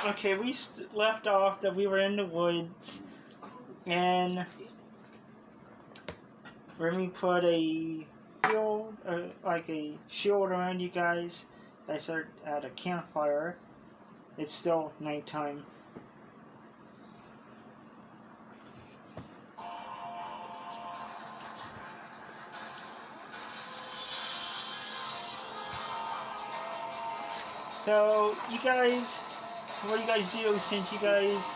Okay, we left off that we were in the woods, and Remy put a field, like a shield around you guys. I started at a campfire. It's still nighttime. So, you guys, what do you guys do since you guys,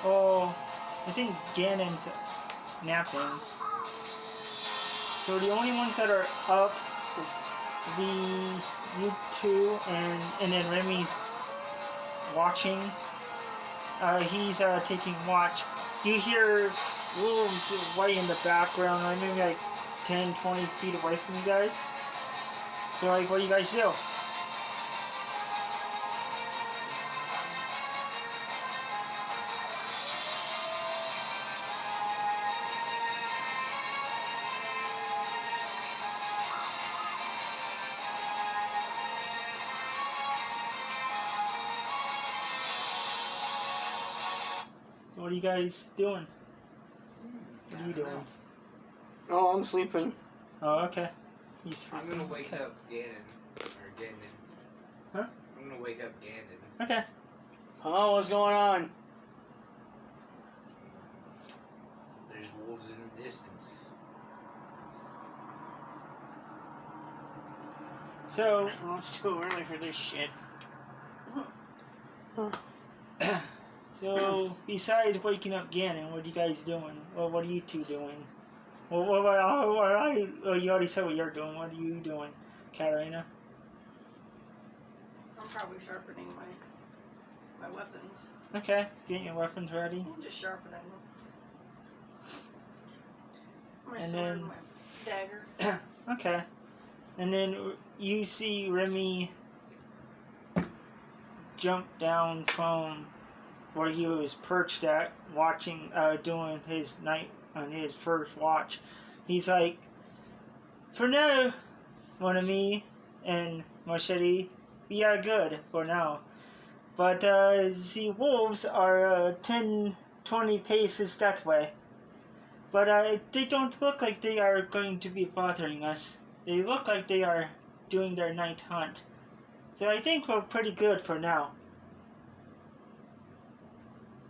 oh, I think Ganon's napping. So the only ones that are up, you two, and then Remy's watching. He's taking watch. You hear wolves way in the background, like maybe like 10, 20 feet away from you guys. So like, what do you guys do? What are you guys doing? What are you doing? Oh, I'm sleeping. Oh, okay. I'm gonna wake up Ganon. Or Ganon. Huh? I'm gonna wake up Ganon. Okay. Oh, what's going on? There's wolves in the distance. So, Oh, it's too early for this shit. so besides waking up Ganon, what are you guys doing? Well, what are you two doing? Well, you already said what you're doing. What are you doing, Katarina? I'm probably sharpening my weapons. Okay, getting your weapons ready. I'm just sharpening them. My And sword, then- my dagger. Okay. And then you see Remy jump down from where he was perched at, watching, doing his night on his first watch. He's like, for now, mon ami and Machete, we are good for now. But the wolves are 10, 20 paces that way. But they don't look like they are going to be bothering us. They look like they are doing their night hunt. So I think we're pretty good for now.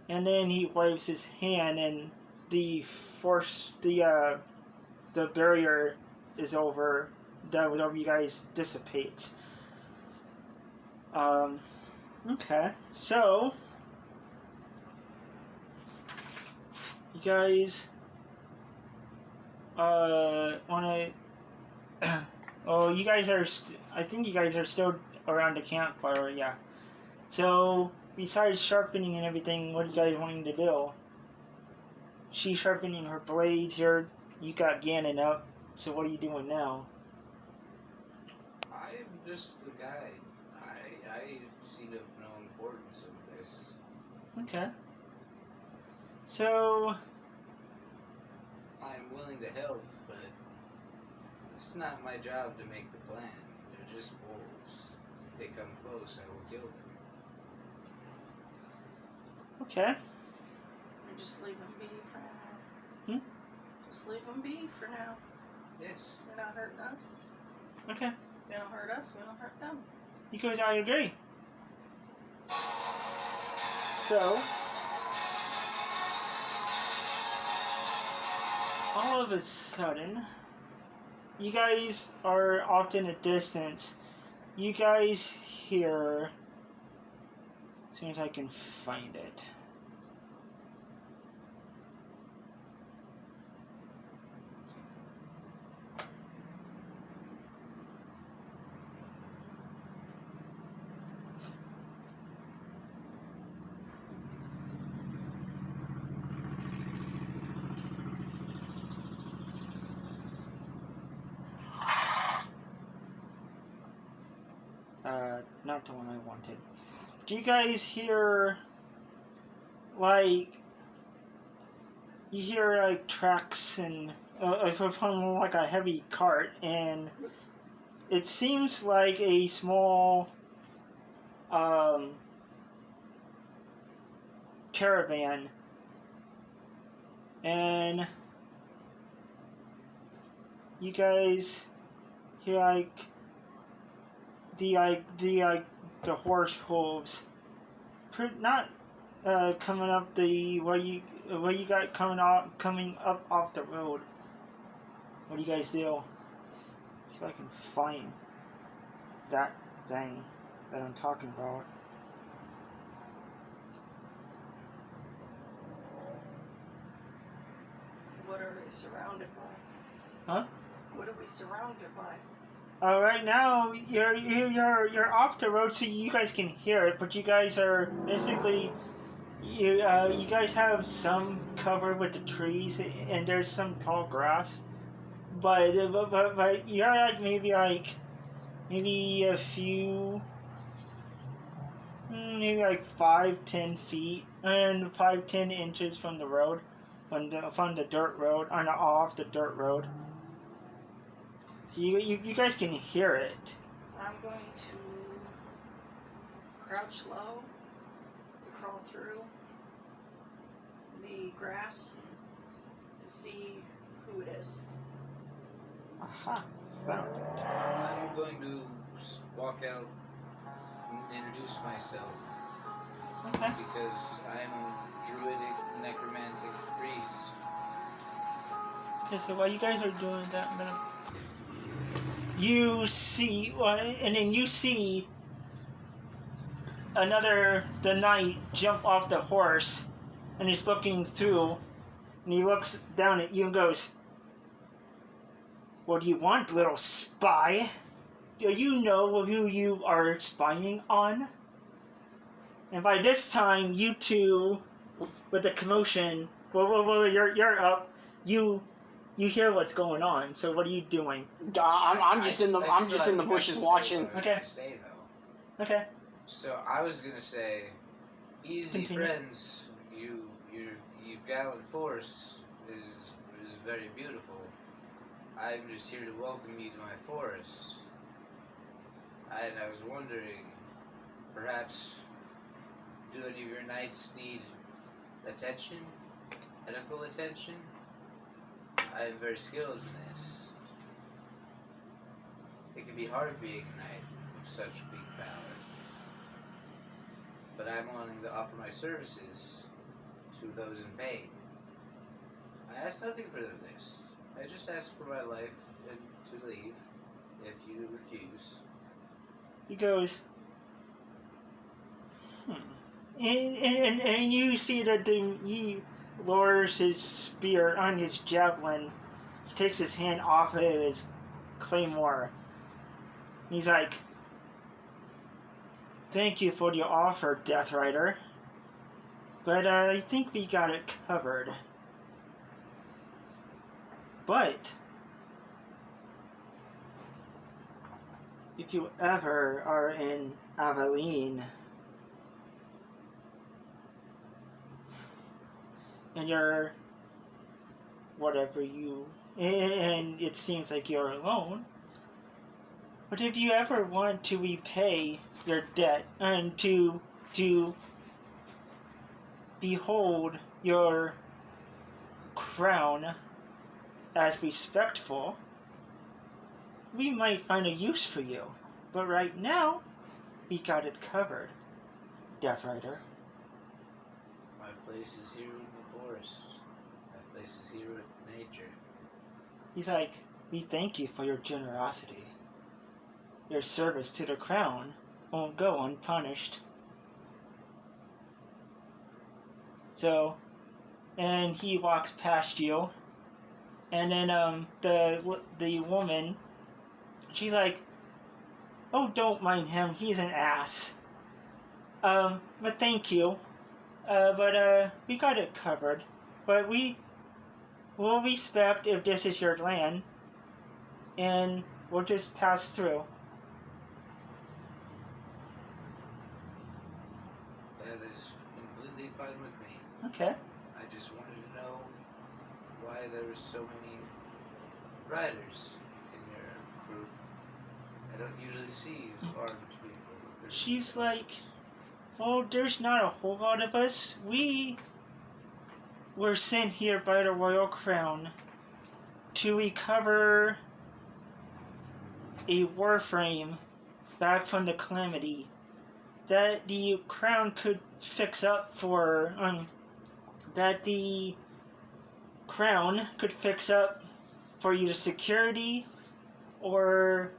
And then he waves his hand and the barrier is over. That was over you guys dissipates. Okay. So you guys wanna oh, you guys are I think you guys are still around the campfire, yeah. So besides sharpening and everything, what are you guys wanting to do? She's sharpening her blades. You got Ganon up. So what are you doing now? I'm just the guy. I see no importance of this. Okay. So I'm willing to help, but it's not my job to make the plan. They're just wolves. If they come close, I will kill them. okay. Or just leave them be for now. Just leave them be for now. Yes. They're not hurting us. Okay. They don't hurt us, we don't hurt them. Because I agree. So all of a sudden, you guys are off in a distance. You guys hear, as soon as I can find it. Not the one I wanted. Do you guys hear, like, you hear, like, tracks and, from, like, a heavy cart, and it seems like a small, caravan, and you guys hear the horse hooves, not coming up the where you got coming up off the road. What do you guys do? See if I can find that thing that I'm talking about. What are we surrounded by? Huh? What are we surrounded by? Right now you're off the road, so you guys can hear it, but you guys are basically you guys have some cover with the trees, and there's some tall grass, but you're maybe a few, maybe 5-10 feet and 5-10 inches from the road, from the dirt road, off the dirt road. So you guys can hear it. I'm going to crouch low to crawl through the grass to see who it is. Aha, found it. I'm going to walk out and introduce myself. Okay. Because I'm a druidic necromantic priest. Okay, so while you guys are doing that, I'm gonna... You see, and then you see the knight jump off the horse, and he's looking through, and he looks down at you and goes, "What do you want, little spy? Do you know who you are spying on?" And by this time, you two, with the commotion, you're up. You hear what's going on. So what are you doing? I'm just in the bushes watching. Okay. Say, though. Okay. So I was gonna say, easy Continue. friends. You gallant force is very beautiful. I'm just here to welcome you to my forest. And I was wondering, perhaps, do any of your knights need attention? Medical attention? I am very skilled in this. It can be hard being a knight of such big power. But I'm willing to offer my services to those in pain. I ask nothing for this. I just ask for my life and to leave if you refuse. He goes, and you see that he lowers his spear on his javelin. He takes his hand off of his claymore. He's like, "Thank you for your offer, Death Rider. But I think we got it covered. But if you ever are in Aveline and you're and it seems like you're alone, but if you ever want to repay your debt and to behold your crown as respectful, we might find a use for you. But right now, we got it covered, Death Rider." My place is here in the forest. My place is here with nature. He's like, "We thank you for your generosity. Your service to the crown won't go unpunished." So, and he walks past you, and then the woman, she's like, "Oh, don't mind him. He's an ass. But thank you. But we got it covered. But we will respect if this is your land, and we'll just pass through." That is completely fine with me. Okay. I just wanted to know why there were so many riders in your group. I don't usually see armed people. She's like, Well, there's not a whole lot of us. We were sent here by the Royal Crown to recover a warframe back from the Calamity that the Crown could fix up for, that the Crown could fix up for either security or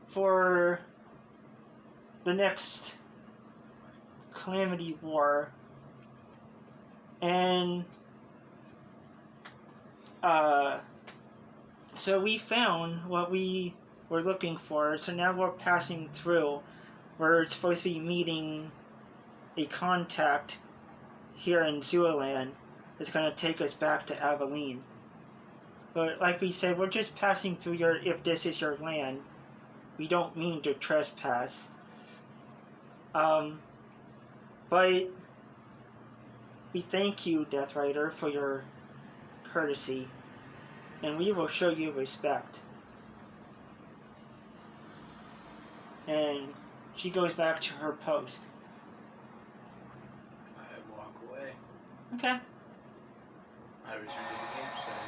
for the next Calamity War. And so we found what we were looking for, so now we're passing through. We're supposed to be meeting a contact here in Zulaland that's going to take us back to Abilene. But like we said, we're just passing through if this is your land. We don't mean to trespass. But we thank you, Death Rider, for your courtesy, and we will show you respect. And she goes back to her post. I walk away. Okay. I return to the campsite.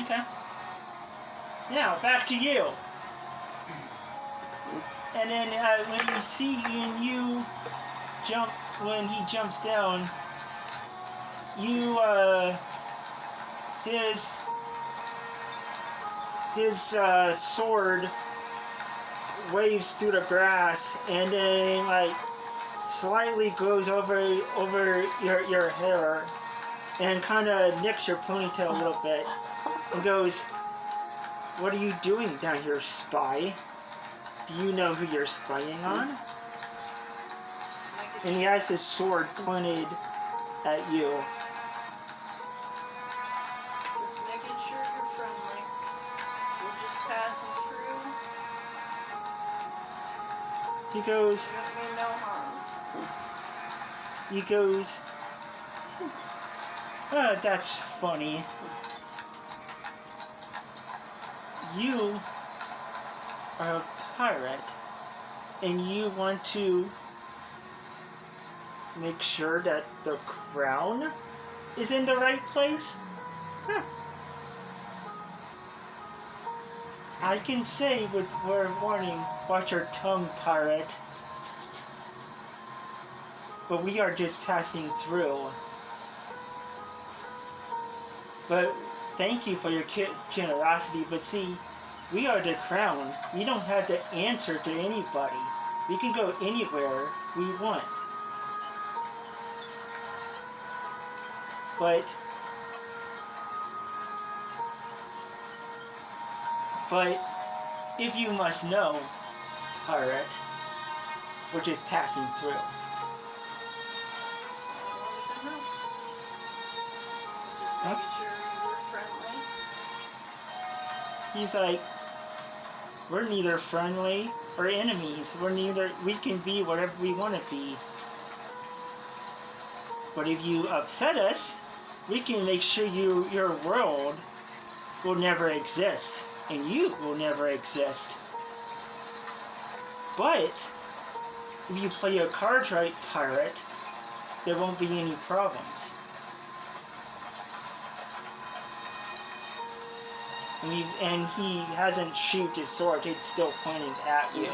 Okay. Now, back to you. And then when you see you jump, when he jumps down, you, his sword waves through the grass and then, like, slightly goes over your hair and kind of nicks your ponytail a little bit and goes, "What are you doing down here, spy? Do you know who you're spying on?" And he has his sword pointed at you. Just making sure you're friendly. We're just passing through. He goes, You don't mean no harm. he goes, "Oh, that's funny. You are a pirate, and you want to make sure that the crown is in the right place? Huh. I can say with word of warning, watch your tongue, pirate. But we are just passing through. But thank you for your generosity, but see, we are the crown. We don't have to answer to anybody. We can go anywhere we want. But if you must know, pirate, we're just passing through." Just making sure we're friendly. He's like, "We're neither friendly or enemies. We can be whatever we want to be. But if you upset us, we can make sure your world will never exist, and you will never exist. But if you play your cards right, pirate, there won't be any problems." And he hasn't sheathed his sword, it's still pointing at you.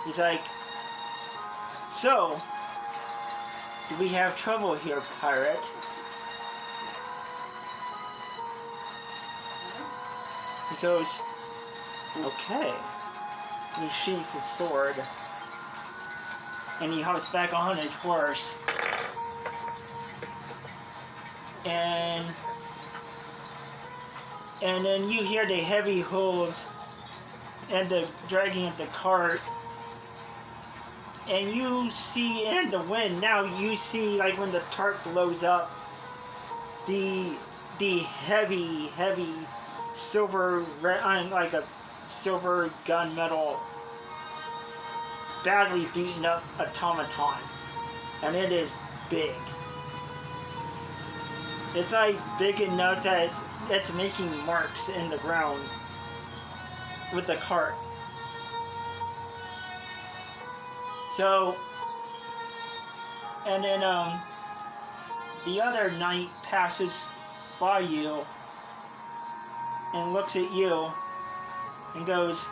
He's like, "So, do we have trouble here, pirate?" He goes, "Okay." And he sheathes his sword. And he hops back on his horse. And then you hear the heavy hooves and the dragging of the cart. And you see in the wind, now you see, like when the tarp blows up, the heavy silver, like a silver gunmetal, badly beaten up automaton. And it is big. It's like big enough that it's making marks in the ground with the cart. So And then the other knight passes by you and looks at you and goes,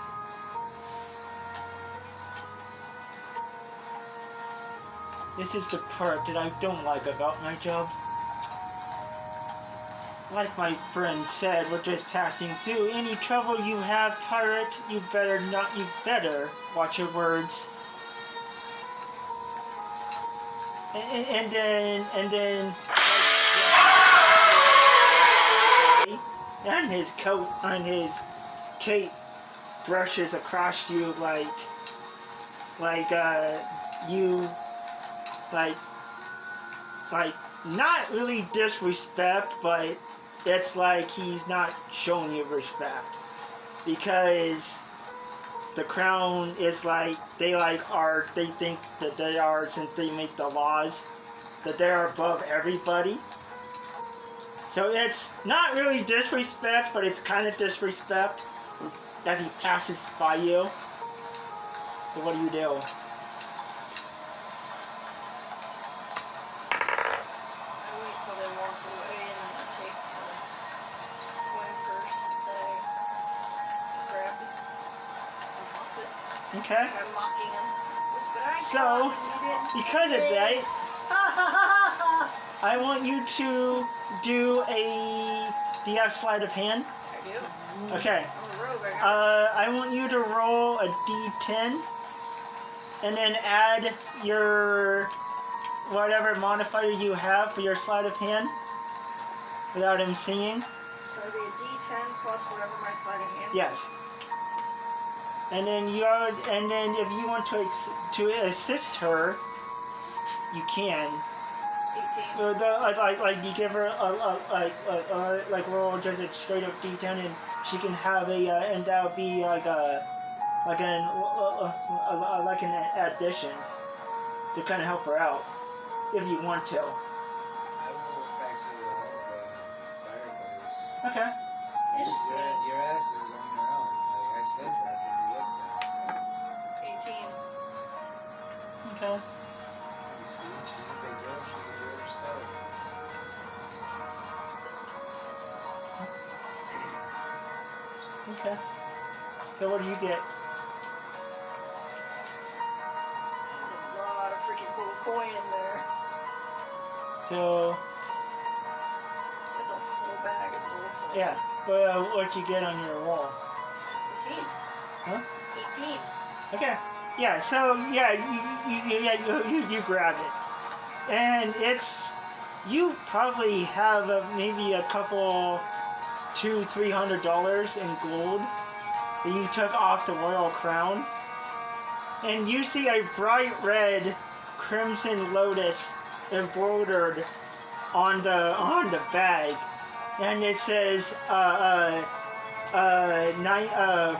"This is the part that I don't like about my job. Like my friend said, we're just passing through. Any trouble you have, pirate, you better watch your words." And then and his coat on his cape brushes across you you not really disrespect, but it's like he's not showing you respect because the crown is they think that they are, since they make the laws, that they are above everybody. So it's not really disrespect, but it's kind of disrespect as he passes by you. So what do you do? I wait till they walk away and then I take the coin purse that I grabbed and toss it. Okay. I'm mocking him. But I So, got it, you didn't because of take it. that, I want you to do a... Do you have sleight of hand? I do. Okay. I'm a rogue. I got I want you to roll a d10 and then add your whatever modifier you have for your sleight of hand without him seeing. So it'd be a D10 plus whatever my sliding hand. Yes. And then if you want to assist her, you can. 18. Like you give her roll just a straight up d10 and she can have and that would be like an addition to kind of help her out if you want to. I will go back to the fireplace. Okay. It's just me. Your ass is on your own. Like I said that from the get-go. 18. Okay. You see, she's a big girl. She can do it herself. Okay. So what do you get? There's a lot of freaking gold coin in there. So It's a whole bag of gold coin. yeah. Well, what'd you get on your roll? 18. Huh? 18. Okay. Yeah. So yeah, you grab it, and you probably have maybe a couple $200-300 in gold that you took off the royal crown, and you see a bright red crimson lotus embroidered on the bag, and it says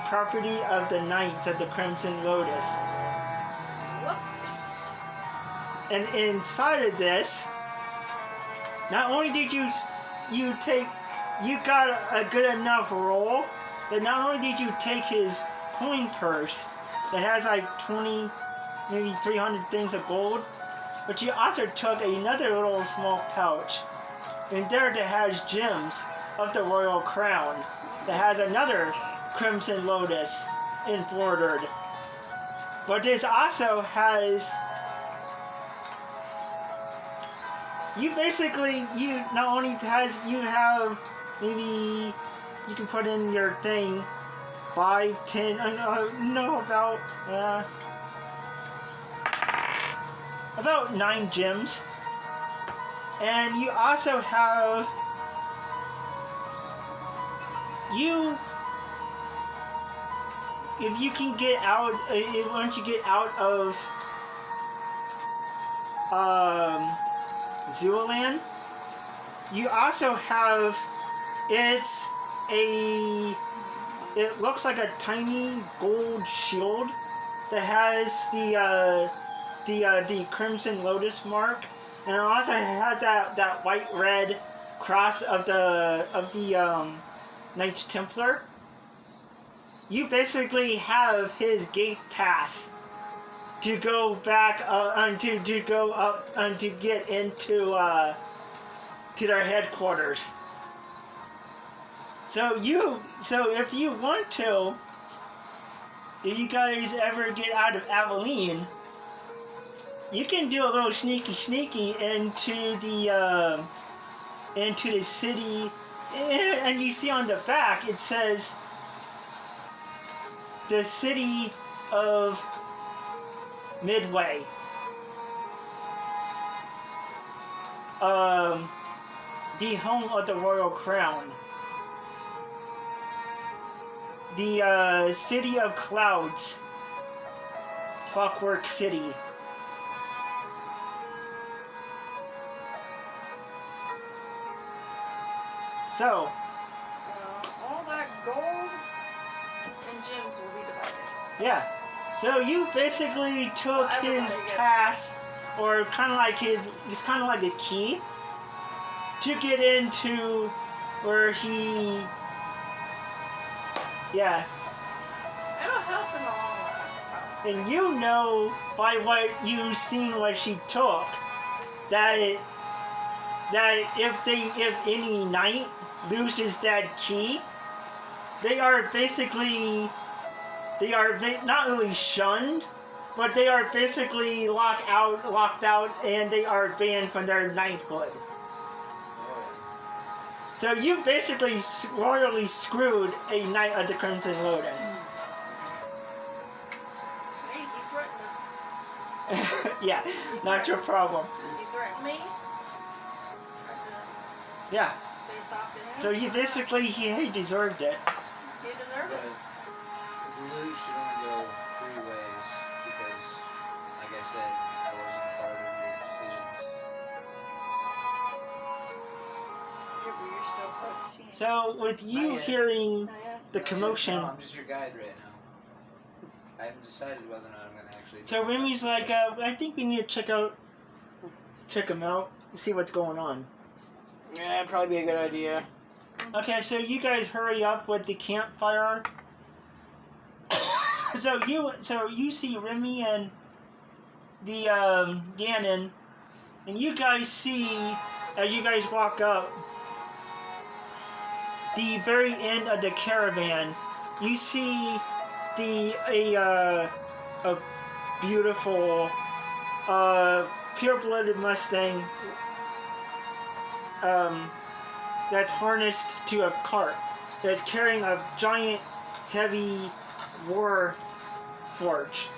property of the Knights of the Crimson Lotus. Whoops. And inside of this, not only did you got a good enough roll, that not only did you take his coin purse that has like 20, maybe 300 things of gold, but you also took another little small pouch in there that has gems of the royal crown that has another crimson lotus embroidered. But this also has... You not only you have maybe you can put in your thing 5, 10, about 9 gems. And you also have if you can get out, once you get out of Zooland, you also have it looks like a tiny gold shield that has the crimson lotus mark, and it also has that white red cross of the Knights Templar. You basically have his gate pass to go back to go up and to get into to their headquarters. So if you want to, if you guys ever get out of Abilene, you can do a little sneaky into the city, and you see on the back it says the city of Midway. The home of the Royal Crown. The City of Clouds. Clockwork City. So, all that gold and gems will be divided. yeah. So you basically took his task, or kind of like it's kind of like a key to get into where he, yeah. It'll help in the long run. And you know by what you've seen what she took that if any knight loses that key, they are not really shunned, but they are basically locked out, and they are banned from their knighthood. So you basically royally screwed a Knight of the Crimson Lotus. Hey, you threatened us. Yeah, not your problem. You threatened me. Yeah. Face off to him. So he deserved it. He deserved it. The loot should only go 3 ways because, like I said, I wasn't part of your decisions. Yeah, but you're still part of the team. So with you Not yet. hearing Not yet. the commotion, No, I'm just your guide right now. I haven't decided whether or not I'm gonna actually. so Remy's like, I think we need to check him out, see what's going on. Yeah, it'd probably be a good idea. Okay, so you guys hurry up with the campfire. So you see Remy and the Ganon, and you guys see, as you guys walk up, the very end of the caravan, you see a beautiful pure-blooded Mustang that's harnessed to a cart that's carrying a giant heavy war forge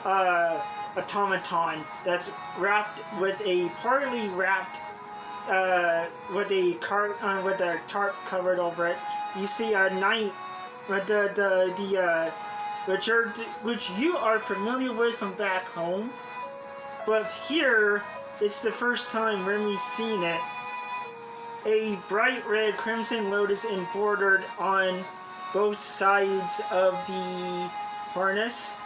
automaton that's partly wrapped with a cart with a tarp covered over it. You see a knight with which you are familiar with from back home, but here it's the first time Remy's seen it. A bright red Crimson Lotus embroidered on both sides of the harness,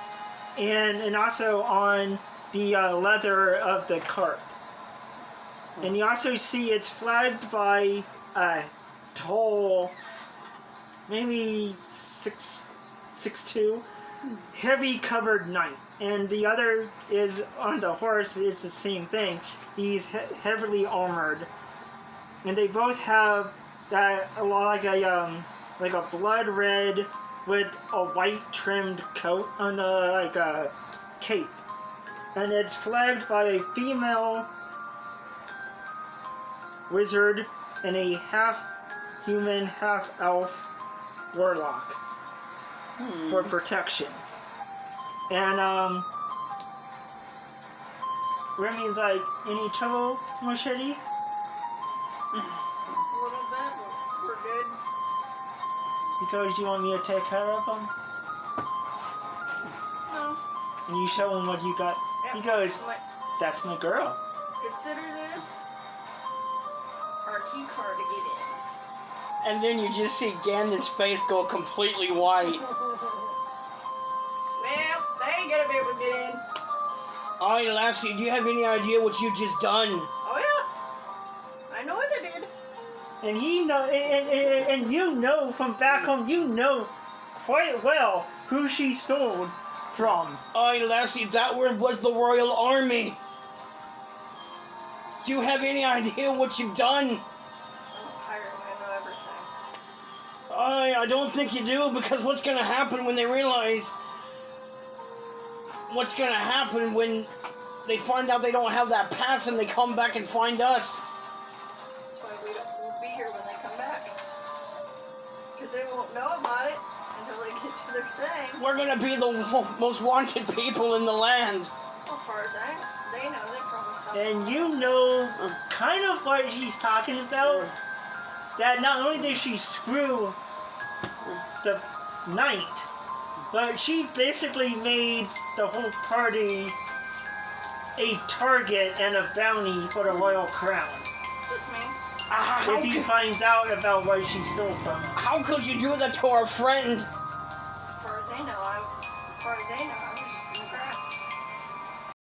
and also on the leather of the cart. And you also see it's flagged by a tall, maybe 6'2", heavy covered knight. And the other is on the horse. It's the same thing. He's heavily armored, and they both have that like a blood red with a white trimmed coat on the cape, and it's flagged by a female wizard and a half human, half elf warlock for protection. And Remy's like, any trouble, Machete? A little bit, but we're good. Because you want me to take care of him? No. And you show him what you got. Yep. He goes, I'm like, that's my girl. consider this our key card to get in. And then you just see Ganon's face go completely white. Well, they ain't gonna be able to get in. Alright, Lassie, do you have any idea what you just done? Oh yeah, I know what they did. And he know, and you know from back home, you know quite well who she stole from? Aye, lassie, that was the Royal Army. Do you have any idea what you've done? I'm hiring, I know everything. I don't think you do, because what's gonna happen when they realize... What's gonna happen when they find out they don't have that pass and they come back and find us? That's why won't be here when they come back. Because they won't know about it until they get to their thing. We're gonna be the most wanted people in the land. As far as they know, they probably stopped. And you know kind of what he's talking about. That not only did she screw the knight, but she basically made the whole party a target and a bounty for the royal crown. Just me. If he finds out about where she stole from him. How could you do that to our friend? As far as they know, I